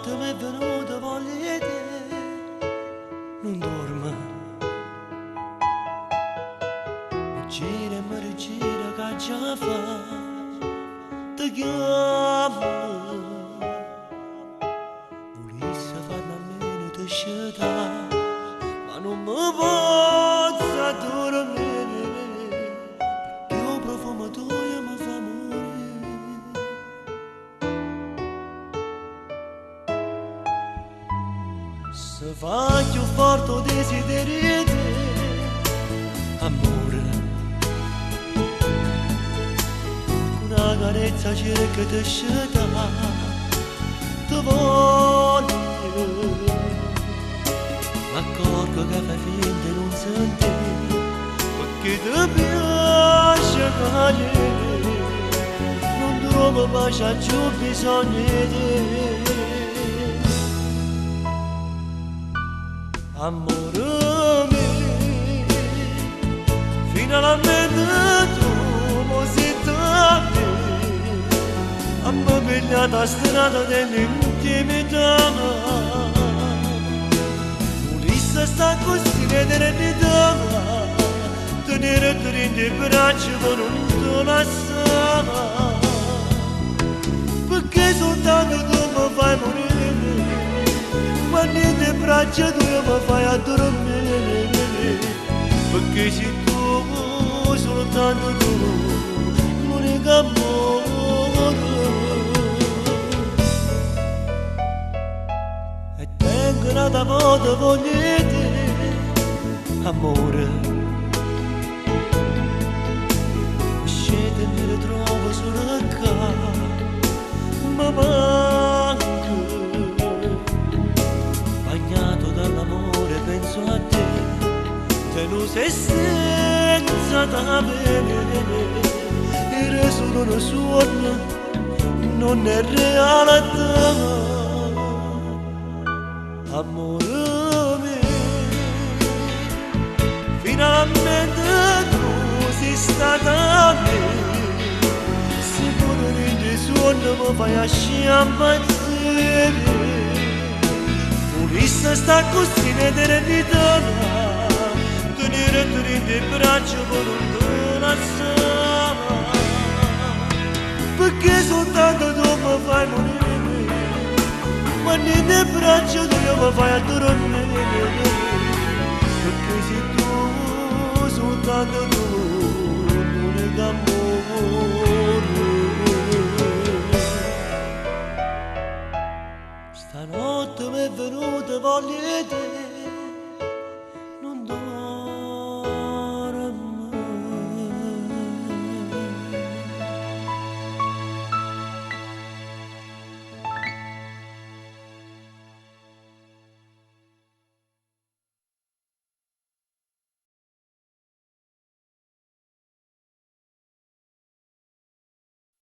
Stanotte mi è venuta voglia di te, non dormo, mi rigira che già fa, ti chiamo, volessi farmi almeno te scelta, ma non mi posso dormire, perché il profumo tuo mi fa morire. Se fa più forte il desiderio di te, amore, una carezza cerca di scelta, ti voglio, ma accorgo che fai finta di non sentire, perché ti piace che non trovo pace, ho più bisogno di te. Amore mio, finalmente tu mi sei tornato, a me pigliata a strada dell'intimità. Volessi stare così nell'eternità, tenere te in braccio per non te lasciare, perché soltanto tu mi fai morire. Quando ti braccia tu mi fai a dormire, perché sei tu, soltanto tu, l'unico amore. E tengo una volta voglio di te, amore. Scende mi ritrovo solo qua, ma manca. Bagnato dall'amore penso a te, deluso e senza t'avere, era solo un sogno, non è realtà. Amore mio, finalmente tu sei stata a me, sicuro di sogno mi fai a sciampazzare. Volessi stare così nell'eternità, tenere te in braccio per non te lasciare, perché soltanto tu mi fai morire, quando in braccio tu mi fai a dormire, perché sei tu, soltanto tu, l'unico amore. Stanotte mi è venuta voglia di te,